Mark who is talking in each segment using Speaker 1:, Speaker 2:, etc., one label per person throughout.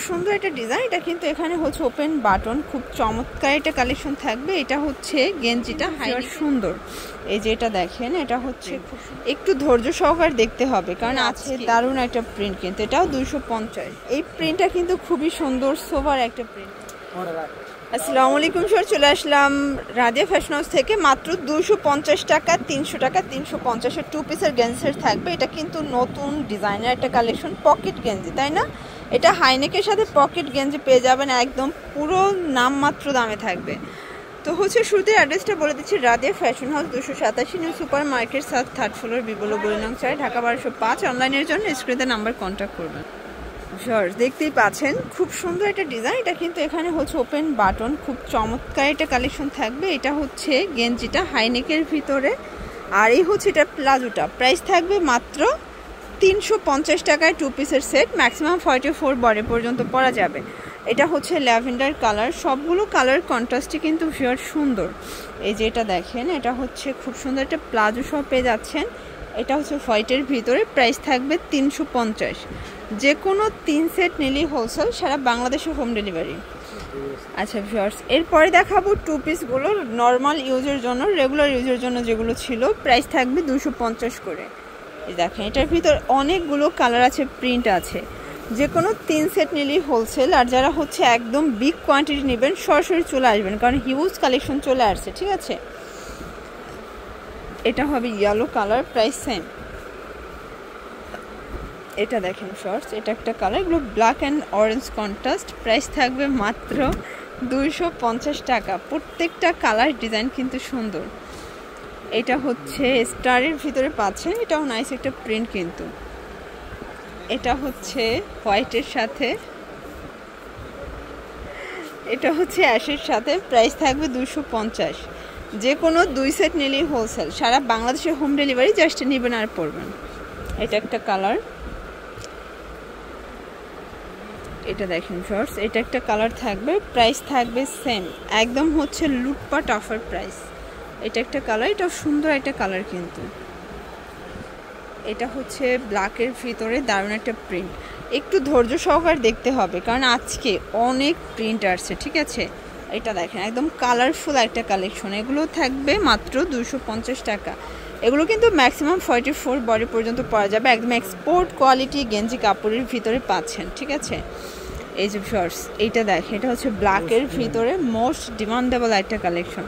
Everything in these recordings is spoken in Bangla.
Speaker 1: সুন্দর একটা ডিজাইন। এটা কিন্তু এখানে হচ্ছে ওপেন বাটন, খুব চমৎকার একটা কালেকশন থাকবে। এটা হচ্ছে গেঞ্জিটা হাইলি সুন্দর। এই যে এটা দেখেন, এটা হচ্ছে একটু ধৈর্য সহকার দেখতে হবে, কারণ আছে দারুণ একটা প্রিন্ট। কিন্তু এটাও 250। এই প্রিন্টটা কিন্তু খুবই সুন্দর, সোবার একটা প্রিন্ট। আসসালামু আলাইকুম স্যার, চলে আসলাম রাদিয়া ফ্যাশন হাউস থেকে। মাত্র 250 টাকা, 300 টাকা, 350-এর 2 পিসের গেঞ্জি থাকবে। এটা কিন্তু নতুন ডিজাইনের একটা কালেকশন, পকেট গেঞ্জি, তাই না? এটা হাইনেকের সাথে পকেট গেঞ্জি পেয়ে যাবেন, একদম পুরো নামমাত্র দামে থাকবে। তো হচ্ছে শুরুতে অ্যাড্রেসটা বলে দিচ্ছি, Radia fashion house 287 new super market, 3rd floor, বিবলো বলিনং 4, ঢাকা 1205। অনলাইনের জন্য স্ক্রিনে নাম্বার কন্ট্যাক্ট করবেন। দেখতেই পাচ্ছেন খুব সুন্দর একটা ডিজাইন। এটা কিন্তু এখানে হচ্ছে ওপেন বাটন, খুব চমৎকার একটা কালেকশন থাকবে। এটা হচ্ছে গেঞ্জিটা হাইনেকের ভিতরে, আর এই হচ্ছে এটা প্লাজোটা। প্রাইস থাকবে মাত্র 350 টাকায় 2 পিসের সেট। ম্যাক্সিমাম 44 বডি পর্যন্ত পরা যাবে। এটা হচ্ছে ল্যাভেন্ডার কালার, সবগুলো কালার কন্ট্রাস্টই কিন্তু ভিউয়ার সুন্দর। এই যে এটা দেখেন, এটা হচ্ছে খুব সুন্দর একটা প্লাজো সহ পেয়ে যাচ্ছেন। এটা হচ্ছে হোয়াইটের ভিতরে, প্রাইস থাকবে 350। যে কোনো 3 সেট নিলেই হোলসেল, সারা বাংলাদেশে হোম ডেলিভারি। আচ্ছা ভিউয়ার্স, এরপরে দেখাবো 2 পিসগুলো নর্মাল ইউজের জন্য, রেগুলার ইউজের জন্য যেগুলো ছিল। প্রাইস থাকবে 250 করে। এই দেখেন, এটার ভিতর অনেকগুলো কালার আছে, প্রিন্ট আছে। যে কোনো 3 সেট নিলেই হোলসেল। আর যারা হচ্ছে একদম বিগ কোয়ান্টিটি নেবেন, সরাসরি চলে আসবেন, কারণ হিউজ কালেকশন চলে আসছে, ঠিক আছে? এটা হবে ইয়েলো কালার, প্রাইস সেম। এটা দেখেন শর্টস, এটা একটা কালার, এগুলো black and orange contrast. Price থাকবে মাত্র 250 টাকা। প্রত্যেকটা কালার ডিজাইন কিন্তু সুন্দর। এটা হচ্ছে স্টারের ভিতরে পাচ্ছেন, এটাও নাইস একটা প্রিন্ট কিন্তু। এটা হচ্ছে হোয়াইটের সাথে, এটা হচ্ছে অ্যাশের সাথে। প্রাইস থাকবে 250। যে কোনো 2 সেট নিলেই হোলসেল, সারা বাংলাদেশে হোম ডেলিভারি, জাস্ট নেবেন আর পরবেন। এটা একটা কালার, এটা দেখেন শর্টস, এটা একটা কালার থাকবে। প্রাইস থাকবে সেম, একদম হচ্ছে লুটপাট অফার প্রাইস। এটা একটা কালার, এটাও সুন্দর একটা কালার কিন্তু। এটা হচ্ছে ব্ল্যাকের ভিতরে দারুণ একটা প্রিন্ট। একটু ধৈর্য সহকার দেখতে হবে, কারণ আজকে অনেক প্রিন্ট আসছে, ঠিক আছে? এটা দেখেন, একদম কালারফুল একটা কালেকশন। এগুলো থাকবে মাত্র 250 টাকা। এগুলো কিন্তু ম্যাক্সিমাম 44 বডি পর্যন্ত পরা যাবে। একদম এক্সপোর্ট কোয়ালিটি গেঞ্জি কাপড়ের ভিতরে পাচ্ছেন, ঠিক আছে? এই যে শর্টস, এইটা দেখেন, এটা হচ্ছে ব্ল্যাকের ভিতরে মোস্ট ডিমান্ডেবল একটা কালেকশন।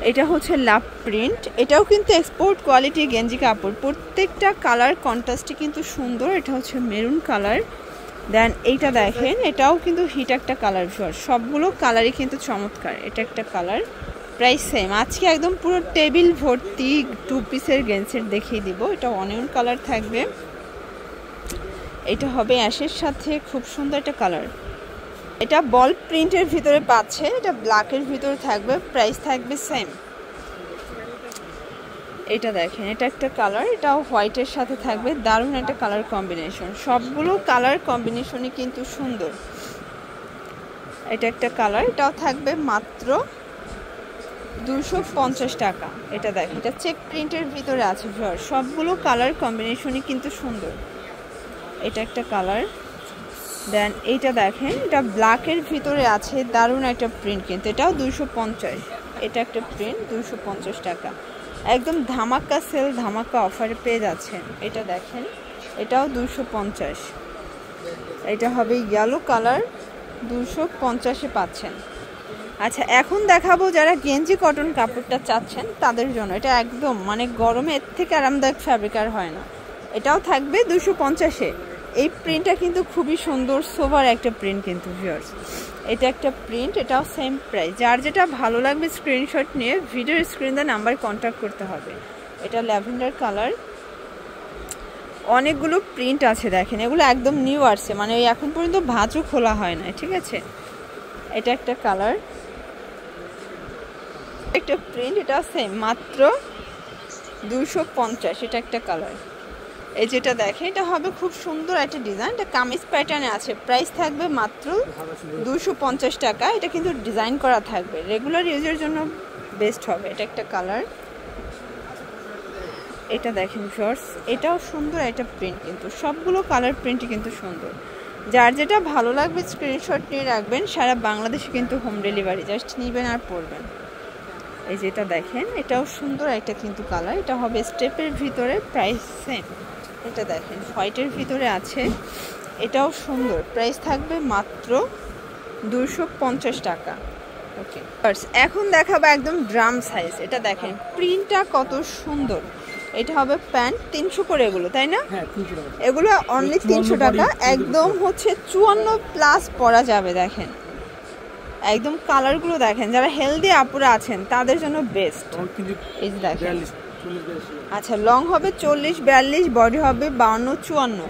Speaker 1: এটা হচ্ছে লাভ প্রিন্ট, এটাও কিন্তু এক্সপোর্ট কোয়ালিটি গেঞ্জি কাপড়। প্রত্যেকটা কালার কন্ট্রাস্টই কিন্তু সুন্দর। এটা হচ্ছে মেরুন কালার। দেন এইটা দেখেন, এটাও কিন্তু হিট একটা কালার। সবগুলো কালারই কিন্তু চমৎকার। এটা একটা কালার, প্রাইস সেম। আজকে একদম পুরো টেবিল ভর্তি 2 পিসের গেঞ্জি দেখিয়ে দিব। এটা অনিয়ন কালার থাকবে, এটা হবে অ্যাশের সাথে, খুব সুন্দর একটা কালার। এটা বল প্রিন্টের ভিতরে পাচ্ছে, এটা ব্ল্যাকের ভিতরে থাকবে। প্রাইস থাকবে সেম। এটা দেখেন, এটা একটা কালার, এটাও হোয়াইটের সাথে থাকবে। দারুণ একটা কালার কম্বিনেশন, সবগুলো কালার কম্বিনেশনই কিন্তু সুন্দর। এটা একটা কালার, এটাও থাকবে মাত্র 250 টাকা। এটা দেখেন, এটা চেক প্রিন্টের ভিতরে আছে। সবগুলো কালার কম্বিনেশনই কিন্তু সুন্দর। এটা একটা কালার। দেন এইটা দেখেন, এটা ব্ল্যাকের ভিতরে আছে, দারুণ একটা প্রিন্ট কিন্তু। এটাও 250। এটা একটা প্রিন্ট, 250 টাকা। একদম ধামাকা সেল, ধামাকা অফারে পেয়ে যাচ্ছেন। এটা দেখেন, এটাও 250। এটা হবে ইয়েলো কালার, 250-এ পাচ্ছেন। আচ্ছা, এখন দেখাবো যারা গেঞ্জি কটন কাপড়টা চাচ্ছেন তাদের জন্য। এটা একদম মানে গরমে এর থেকে আরামদায়ক ফ্যাব্রিক আর হয় না। এটাও থাকবে 250-এ। এই প্রিন্টটা কিন্তু খুবই সুন্দর, সোবার একটা প্রিন্ট কিন্তু ভিউয়ার্স। এটা একটা প্রিন্ট, এটাও সেম প্রাইস। যার যেটা ভালো লাগবে স্ক্রিনশট নিয়ে ভিডিওর স্ক্রিনে নাম্বার কন্ট্যাক্ট করতে হবে। এটা ল্যাভেন্ডার কালার। অনেকগুলো প্রিন্ট আছে দেখেন, এগুলো একদম নিউ আসছে, মানে ওই এখন পর্যন্ত ভাঁজও খোলা হয় না, ঠিক আছে? এটা একটা কালার, একটা প্রিন্ট, এটা সেম, মাত্র 250। এটা একটা কালার। এই যেটা দেখেন, এটা হবে খুব সুন্দর একটা ডিজাইন, এটা কামিজ প্যাটার্নে আছে। প্রাইস থাকবে মাত্র 250 টাকা। এটা কিন্তু ডিজাইন করা থাকবে, রেগুলার ইউজের জন্য বেস্ট হবে। এটা একটা কালার। এটা দেখেন শর্টস, এটাও সুন্দর একটা প্রিন্ট কিন্তু। সবগুলো কালার প্রিন্টই কিন্তু সুন্দর। যার যেটা ভালো লাগবে স্ক্রিনশট নিয়ে রাখবেন। সারা বাংলাদেশে কিন্তু হোম ডেলিভারি, জাস্ট নেবেন আর পরবেন। এই যেটা দেখেন, এটাও সুন্দর একটা কিন্তু কালার, এটা হবে স্টেপের ভিতরে, প্রাইস সেম। এটা দেখেন হোয়াইটের ভিতরে আছে, এটাও সুন্দর, প্রাইস থাকবে মাত্র 250 টাকা। ওকে, এখন দেখাবো একদম ড্রাম সাইজ। এটা দেখেন প্রিন্টটা কত সুন্দর, এটা হবে প্যান্ট 300 করে এগুলো, তাই না? এগুলো অনলি 300 টাকা, একদম হচ্ছে 54+ পরা যাবে। দেখেন একদম কালারগুলো দেখেন, যারা হেলদি আপুরা আছেন তাদের জন্য বেস্ট। এই যে দেখেন, আচ্ছা লং হবে 40 42, বডি হবে 52 54,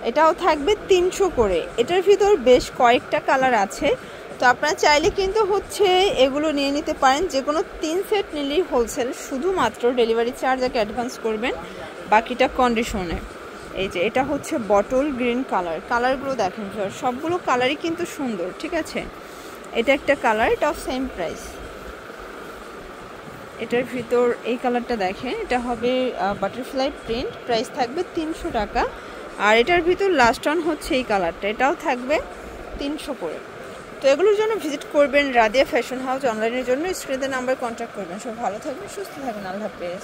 Speaker 1: এটাও থাকবে 300 করে। এটার ভিতর বেশ কয়েকটা কালার আছে, তো আপনারা চাইলে কিন্তু হচ্ছে এগুলো নিয়ে নিতে পারেন। যে কোনো 3 সেট নিলেই হোলসেল, শুধুমাত্র ডেলিভারি চার্জ আগে অ্যাডভান্স করবেন, বাকিটা কন্ডিশনে। এই যে এটা হচ্ছে বটল গ্রিন কালার, কালারগুলো দেখেন সবগুলো কালারই কিন্তু সুন্দর, ঠিক আছে? এটা একটা কালার, এটাও সেম প্রাইস। এটার ভিতর এই কালারটা দেখেন, এটা হবে বাটারফ্লাই প্রিন্ট, প্রাইস থাকবে 300 টাকা। আর এটার ভিতর লাস্ট অন হচ্ছে এই কালারটা, এটাও থাকবে 300 করে। তো এগুলোর জন্য ভিজিট করবেন রাদিয়া ফ্যাশন হাউস। অনলাইনের জন্য স্ক্রিনে নাম্বার কন্ট্যাক্ট করবেন। সব ভালো থাকবেন, সুস্থ থাকবেন, আল্লাহ হাফেজ।